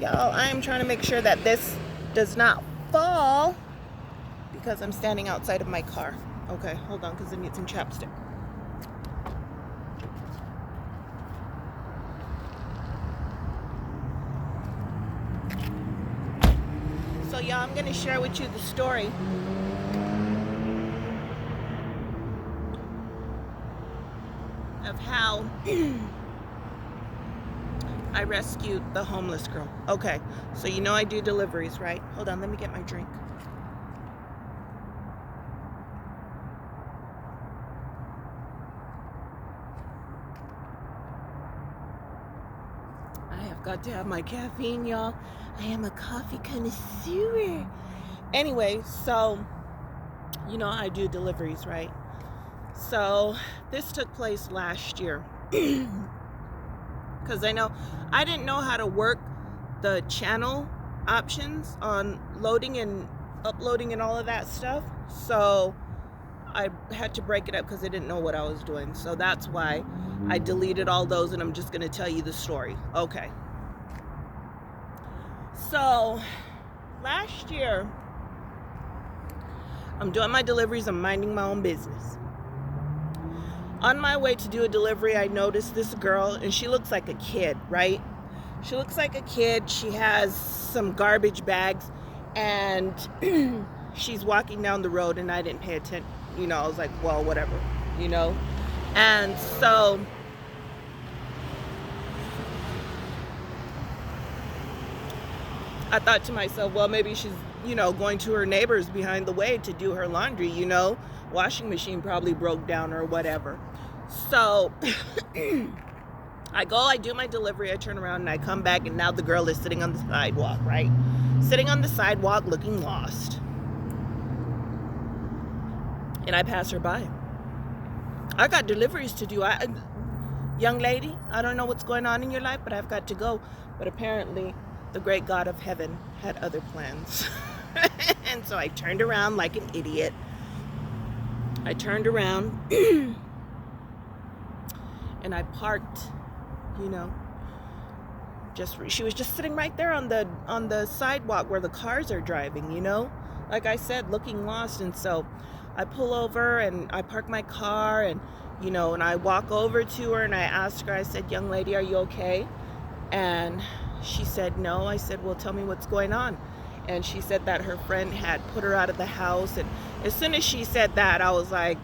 Y'all, I am trying to make sure that this does not fall because I'm standing outside of my car. Okay, hold on, because I need some chapstick. So y'all, I'm going to share with you the story of how I rescued the homeless girl. Okay, so you know I do deliveries, right? Hold on, let me get my drink. I have got to have my caffeine, y'all. I am a coffee connoisseur. Anyway, so you know I do deliveries, right? So this took place last year. Because I didn't know how to work the channel options on loading and uploading and all of that stuff. So I had to break it up because I didn't know what I was doing. So that's why I deleted all those, and I'm just going to tell you the story. Okay. So last year, I'm doing my deliveries. I'm minding my own business. On my way to do a delivery, I noticed this girl, and she looks like a kid, right? She looks like a kid. She has some garbage bags, and she's walking down the road, and I didn't pay attention. You know, I was like, well, whatever, you know? And so I thought to myself, well, maybe she's, going to her neighbor's behind the way to do her laundry, washing machine probably broke down or whatever. So I do my delivery, I turn around and I come back, and now the girl is sitting on the sidewalk, right? Sitting on the sidewalk looking lost. And I pass her by. I got deliveries to do. Young lady, I don't know what's going on in your life, but I've got to go. But apparently the great God of heaven had other plans. And so I turned around like an idiot. I turned around and I parked, she was just sitting right there on the sidewalk where the cars are driving, like I said, looking lost. And so I pull over and I park my car, and and I walk over to her and I asked her, I said, young lady, are you okay? And she said no. I said, well, tell me what's going on. And she said that her friend had put her out of the house. And as soon as she said that, I was like,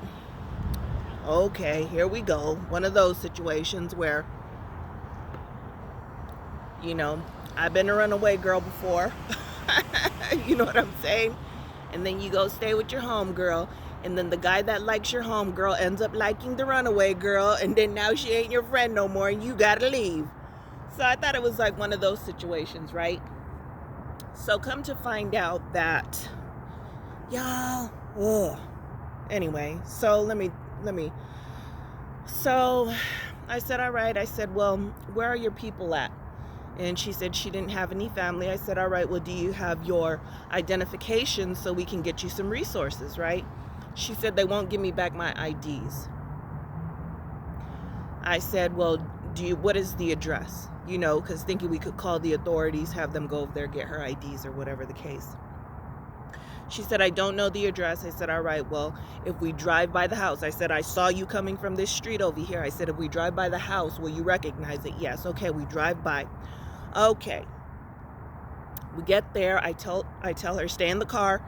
okay, here we go. One of those situations where, I've been a runaway girl before. You know what I'm saying? And then you go stay with your home girl. And then the guy that likes your home girl ends up liking the runaway girl. And then now she ain't your friend no more, and you gotta leave. So I thought it was like one of those situations, right? So come to find out that, y'all, anyway, so let me, so I said, all right. I said, well, where are your people at? And she said she didn't have any family. I said, all right, well, do you have your identification so we can get you some resources, right? She said they won't give me back my IDs. I said, well, what is the address? Because thinking we could call the authorities, have them go over there, get her IDs or whatever the case. She said, I don't know the address. I said, all right, well, if we drive by the house, I said, I saw you coming from this street over here. I said, if we drive by the house, will you recognize it? Yes. Okay, we drive by. Okay. We get there. I tell her, stay in the car,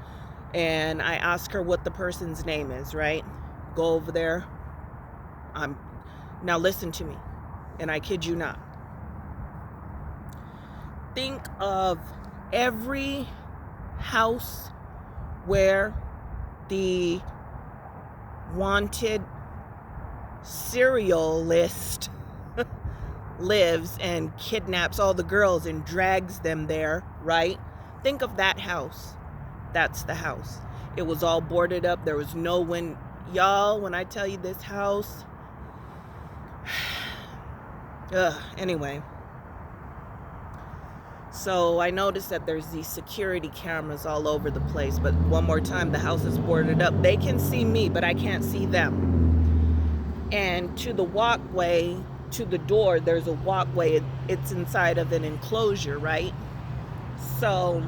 and I ask her what the person's name is, right? Go over there. Now listen to me, and I kid you not. Think of every house where the wanted serial list lives and kidnaps all the girls and drags them there, right? Think of that house. That's the house. It was all boarded up. There was no wind. Y'all, when I tell you this house, anyway. So I noticed that there's these security cameras all over the place, but one more time, the house is boarded up. They can see me, but I can't see them. And to the walkway, to the door, there's a walkway. It's inside of an enclosure, right? So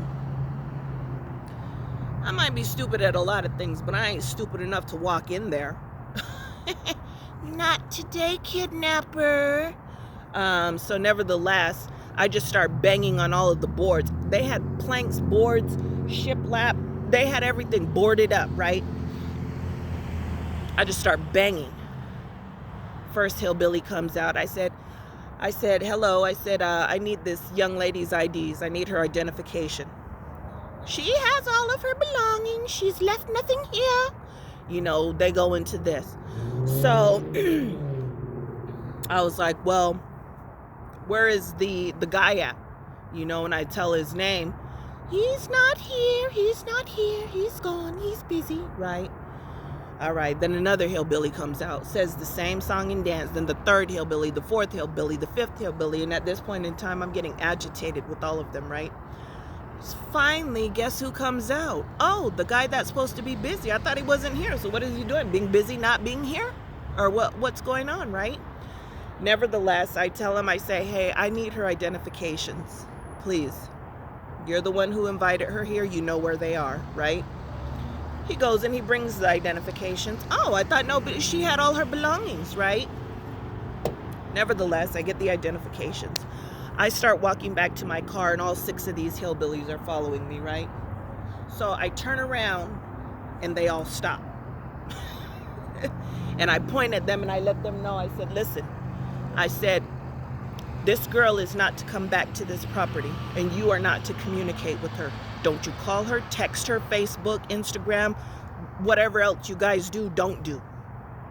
I might be stupid at a lot of things, but I ain't stupid enough to walk in there. Not today, kidnapper. So nevertheless, I just start banging on all of the boards. They had planks, boards, shiplap. They had everything boarded up, right? I just start banging. First hillbilly comes out. I said, hello. I said, I need this young lady's IDs. I need her identification. She has all of her belongings. She's left nothing here. You know, they go into this. So I was like, well, where is the guy at? You know, and I tell his name. He's not here. He's not here. He's gone. He's busy, right? All right. Then another hillbilly comes out, says the same song and dance. Then the third hillbilly, the fourth hillbilly, the fifth hillbilly. And at this point in time, I'm getting agitated with all of them, right? Finally, guess who comes out? Oh, the guy that's supposed to be busy. I thought he wasn't here. So what is he doing? Being busy, not being here? Or what's going on, right? Nevertheless, I tell him, I say, hey, I need her identifications, please. You're the one who invited her here. You know where they are, right? He goes and he brings the identifications. Oh, I thought no, but she had all her belongings, right? Nevertheless, I get the identifications. I start walking back to my car, and all 6 of these hillbillies are following me, right? So I turn around, and they all stop. And I point at them, and I let them know. I said, listen, I said, this girl is not to come back to this property, and you are not to communicate with her. Don't you call her, text her, Facebook, Instagram, whatever else you guys do, don't do,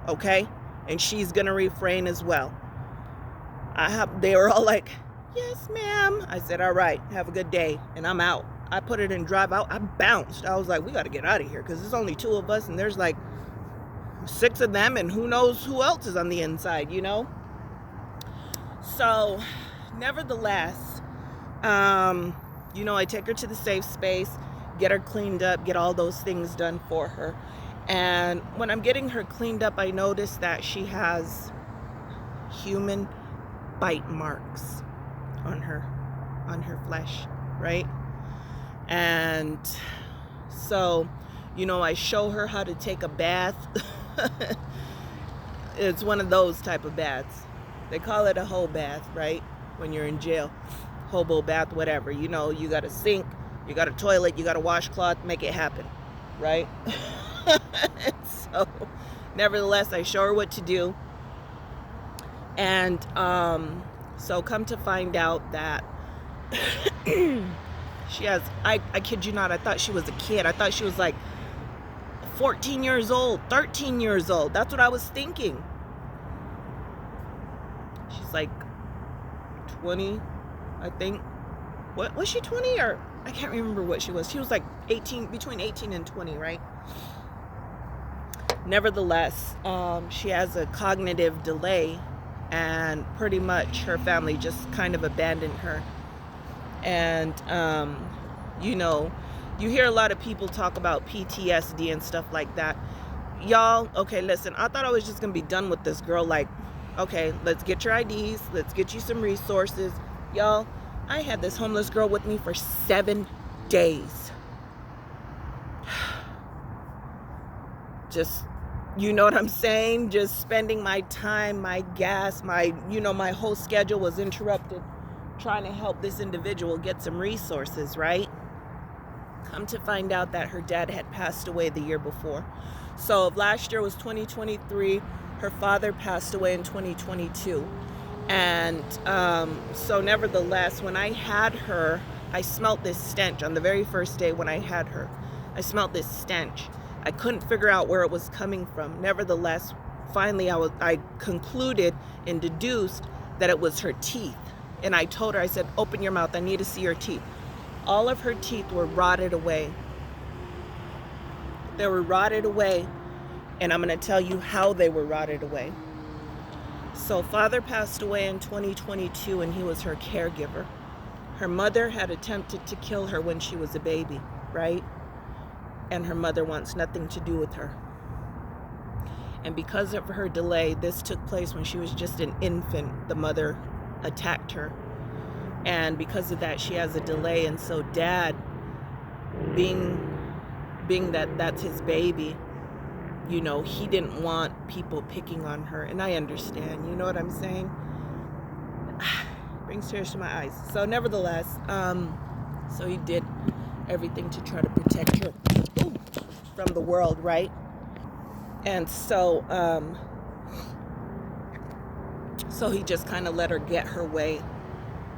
okay? And she's going to refrain as well. They were all like, yes, ma'am. I said, all right, have a good day. And I'm out. I put it in drive out. I bounced. I was like, we got to get out of here because there's only 2 of us and there's like 6 of them and who knows who else is on the inside, you know? So, nevertheless, you know, I take her to the safe space, get her cleaned up, get all those things done for her. And when I'm getting her cleaned up, I notice that she has human bite marks on her flesh, right? And so, you know, I show her how to take a bath. It's one of those type of baths. They call it a whole bath, right? When you're in jail, hobo bath, whatever. You know, you got a sink, you got a toilet, you got a washcloth, make it happen, right? So, nevertheless, I show her what to do. And so come to find out that she has, I kid you not, I thought she was a kid. I thought she was like 14 years old, 13 years old. That's what I was thinking. She's like 20, I think. What was she, 20? Or I can't remember what she was. She was like 18, between 18 and 20, right? Nevertheless, she has a cognitive delay, and pretty much her family just kind of abandoned her. And you know, you hear a lot of people talk about PTSD and stuff like that. Y'all, okay, listen, I thought I was just gonna be done with this girl. Like, okay, let's get your IDs, let's get you some resources. Y'all, I had this homeless girl with me for 7 days. Just, you know what I'm saying? Just spending my time, my gas, my whole schedule was interrupted trying to help this individual get some resources, right? Come to find out that her dad had passed away the year before. So if last year was 2023, her father passed away in 2022. And so nevertheless, when I had her, I smelt this stench on the very first day when I had her. I smelt this stench. I couldn't figure out where it was coming from. Nevertheless, finally I concluded and deduced that it was her teeth. And I told her, I said, open your mouth, I need to see your teeth. All of her teeth were rotted away. They were rotted away, and I'm going to tell you how they were rotted away. So father passed away in 2022, and he was her caregiver. Her mother had attempted to kill her when she was a baby, right? And her mother wants nothing to do with her. And because of her delay, this took place when she was just an infant. The mother attacked her and because of that she has a delay. And so dad, being that that's his baby, you know, he didn't want people picking on her, and I understand, you know what I'm saying? Brings tears to my eyes. So nevertheless, so he did everything to try to protect her from the world, right? And so so he just kind of let her get her way,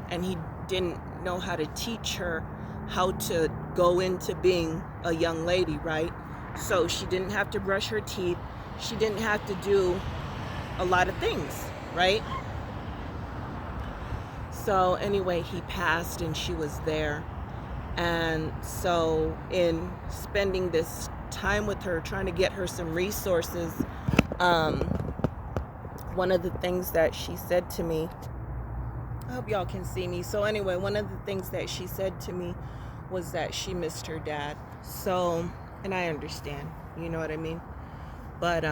and he didn't know how to teach her how to go into being a young lady, right? So she didn't have to brush her teeth. She didn't have to do a lot of things, right? So anyway, he passed and she was there. And so in spending this time with her, trying to get her some resources, one of the things that she said to me, I hope y'all can see me. So anyway, one of the things that she said to me was that she missed her dad. So, and I understand, you know what I mean? But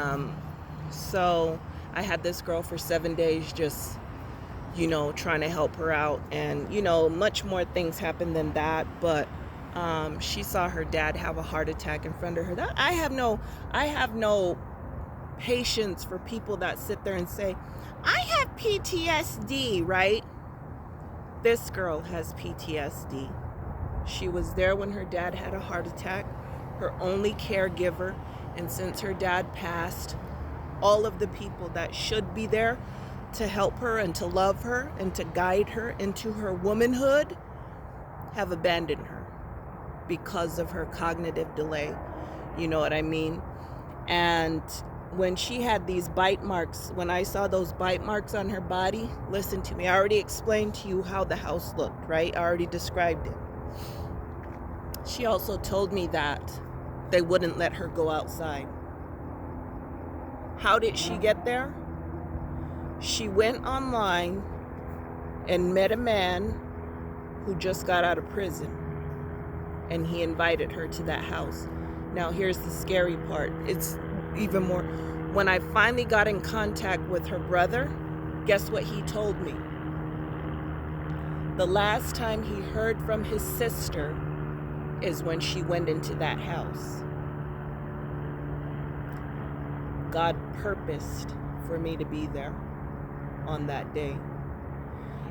so I had this girl for 7 days just, you know, trying to help her out, and you know, much more things happened than that. But she saw her dad have a heart attack in front of her. That I have no patience for people that sit there and say, I have PTSD, right? This girl has PTSD. She was there when her dad had a heart attack, her only caregiver, and since her dad passed, all of the people that should be there to help her and to love her and to guide her into her womanhood have abandoned her because of her cognitive delay. You know what I mean? And when she had these bite marks, when I saw those bite marks on her body, listen to me, I already explained to you how the house looked, right? I already described it. She also told me that they wouldn't let her go outside. How did she get there? She went online and met a man who just got out of prison, and he invited her to that house. Now here's the scary part. It's even more. When I finally got in contact with her brother, guess what he told me? The last time he heard from his sister is when she went into that house. God purposed for me to be there on that day.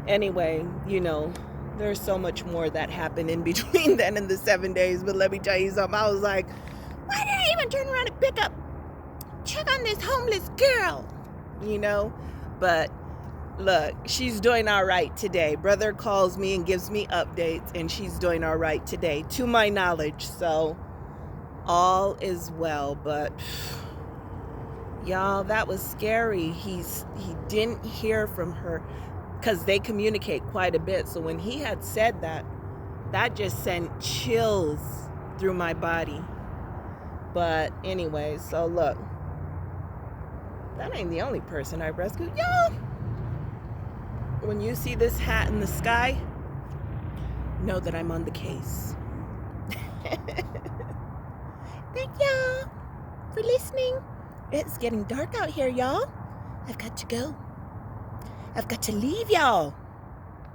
Anyway, you know, there's so much more that happened in between then and the 7 days, but let me tell you something. I was like, why did I even turn around and check on this homeless girl? You know, but look, she's doing all right today. Brother calls me and gives me updates, and she's doing all right today, to my knowledge. So all is well. But y'all, that was scary. He didn't hear from her because they communicate quite a bit. So when he had said that, that just sent chills through my body. But anyway, so look, that ain't the only person I rescued. Y'all, when you see this hat in the sky, know that I'm on the case. Thank y'all for listening. It's getting dark out here, y'all. I've got to go. I've got to leave y'all.